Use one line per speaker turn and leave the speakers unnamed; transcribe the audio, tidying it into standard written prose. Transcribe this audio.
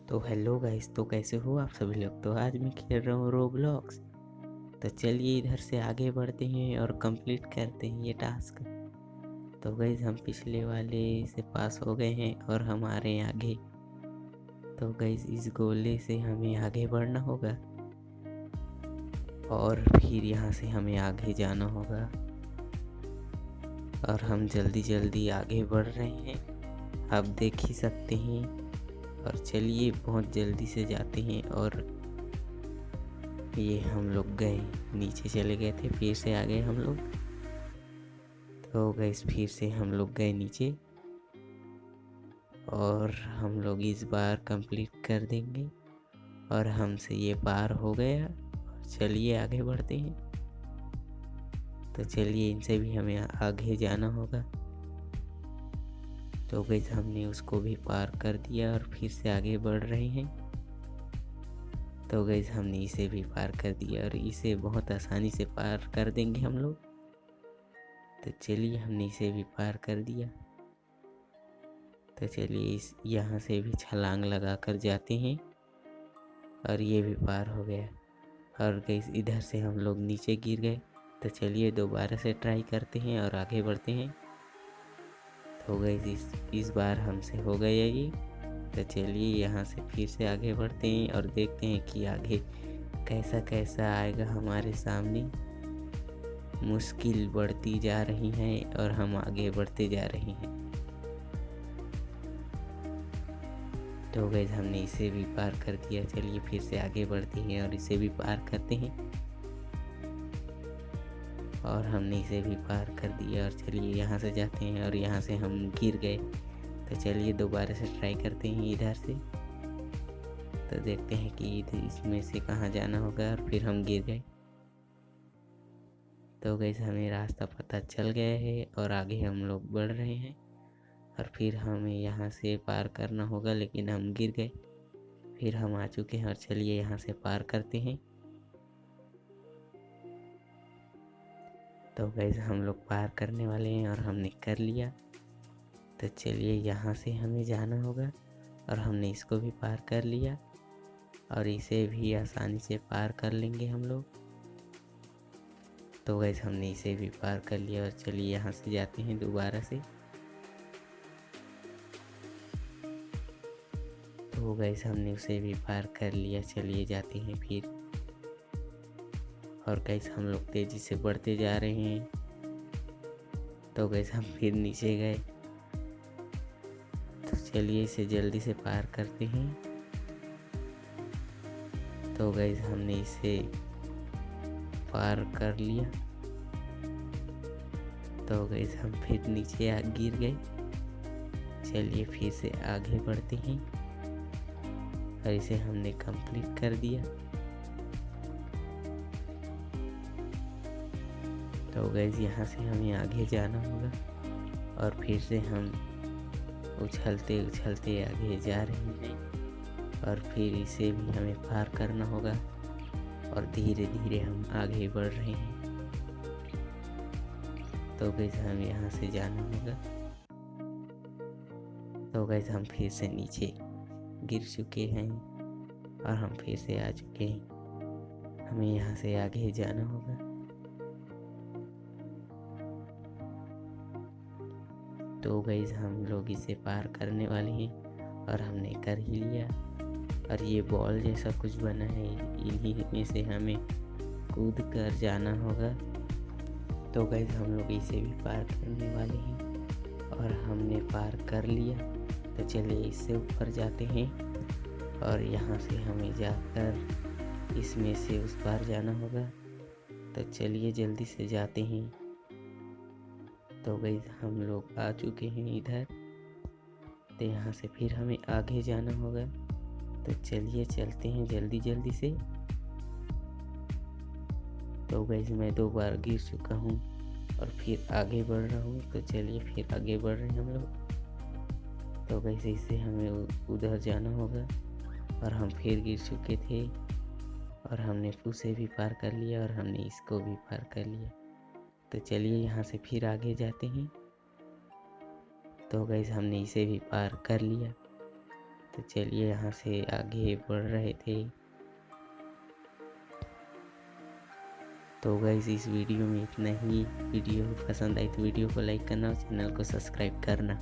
तो hello guys, तो कैसे हो आप सभी लोग। तो आज मैं खेल रहा हूँ रोब्लॉक्स। तो चलिए इधर से आगे बढ़ते हैं और कंप्लीट करते हैं ये टास्क। तो गाइस हम पिछले वाले से पास हो गए हैं और हम आ रहे हैं आगे। तो गाइस इस गोले से हमें आगे बढ़ना होगा और फिर यहाँ से हमें आगे जाना होगा और हम जल्दी जल्दी आगे बढ़ रहे हैं, आप देख ही सकते हैं। और चलिए बहुत जल्दी से जाते हैं और ये हम लोग गए, नीचे चले गए थे, फिर से आ गए हम लोग। तो गैस फिर से हम लोग गए नीचे और हम लोग इस बार कंप्लीट कर देंगे और हमसे ये पार हो गया। और चलिए आगे बढ़ते हैं। तो चलिए इनसे भी हमें आगे जाना होगा। तो गैस हमने उसको भी पार कर दिया और फिर से आगे बढ़ रहे हैं। तो गैस हमने इसे भी पार कर दिया और इसे बहुत आसानी से पार कर देंगे हम लोग। तो चलिए हमने इसे भी पार कर दिया। तो चलिए इस यहाँ से भी छलांग लगा कर जाते हैं और ये भी पार हो गया। और गैस इधर से हम लोग नीचे गिर गए। तो चलिए दोबारा से ट्राई करते हैं और आगे बढ़ते हैं। तो गैस इस बार हमसे हो गया ये। तो चलिए यहाँ से फिर से आगे बढ़ते हैं और देखते हैं कि आगे कैसा कैसा आएगा हमारे सामने। मुश्किल बढ़ती जा रही है और हम आगे बढ़ते जा रहे हैं। तो गैस हमने इसे भी पार कर दिया। चलिए फिर से आगे बढ़ते हैं और इसे भी पार करते हैं। और हमने इसे भी पार कर दिया और चलिए यहाँ से जाते हैं और यहाँ से हम गिर गए। तो चलिए दोबारा से ट्राई करते हैं इधर से। तो देखते हैं कि इधर इसमें से कहाँ जाना होगा और फिर हम गिर गए। तो गैस हमें रास्ता पता चल गया है और आगे हम लोग बढ़ रहे हैं। और फिर हमें यहाँ से पार करना होगा, लेकिन हम गिर गए। फिर हम आ चुके हैं और चलिए यहाँ से पार करते हैं। तो गैस हम लोग पार करने वाले हैं और हमने कर लिया। तो चलिए यहाँ से हमें जाना होगा और हमने इसको भी पार कर लिया और इसे भी आसानी से पार कर लेंगे हम लोग। तो गैस हमने इसे भी पार कर लिया और चलिए यहाँ से जाते हैं दोबारा से। तो गैस हमने उसे भी पार कर लिया। चलिए जाते हैं फिर। और गैस हम लोग तेजी से बढ़ते जा रहे हैं। तो गैस हम फिर नीचे गए। तो चलिए इसे जल्दी से पार करते हैं। तो गैस हमने इसे पार कर लिया। तो गैस हम फिर नीचे गिर गए। चलिए फिर से आगे बढ़ते हैं और इसे हमने कंप्लीट कर दिया। तो गैस यहाँ से हमें आगे जाना होगा और फिर से हम उछलते उछलते आगे जा रहे हैं और फिर इसे भी हमें पार करना होगा और धीरे धीरे हम आगे बढ़ रहे हैं। तो गैस हमें यहाँ से जाना होगा। तो गैस हम फिर से नीचे गिर चुके हैं और हम फिर से आ चुके हैं। हमें यहाँ से आगे जाना होगा। तो गैस हम लोग इसे पार करने वाले हैं और हमने कर ही लिया। और ये बॉल जैसा कुछ बना है, इन्हीं में से हमें कूद कर जाना होगा। तो गैस हम लोग इसे भी पार करने वाले हैं और हमने पार कर लिया। तो चलिए इससे ऊपर जाते हैं और यहाँ से हमें जाकर इसमें से उस पार जाना होगा। तो चलिए जल्दी से जाते हैं। तो गैस हम लोग आ चुके हैं इधर। तो यहाँ से फिर हमें आगे जाना होगा। तो चलिए चलते हैं जल्दी जल्दी से। तो गैस मैं 2 बार गिर चुका हूँ और फिर आगे बढ़ रहा हूँ। तो चलिए फिर आगे बढ़ रहे हैं हम लोग। तो गैस इससे हमें उधर जाना होगा और हम फिर गिर चुके थे और हमने उसे भी पार कर लिया और हमने इसको भी पार कर लिया। तो चलिए यहाँ से फिर आगे जाते हैं। तो गैस हमने इसे भी पार कर लिया तो चलिए यहाँ से आगे बढ़ रहे थे। तो गाइस इस वीडियो में इतना ही। वीडियो पसंद आई तो वीडियो को लाइक करना और चैनल को सब्सक्राइब करना।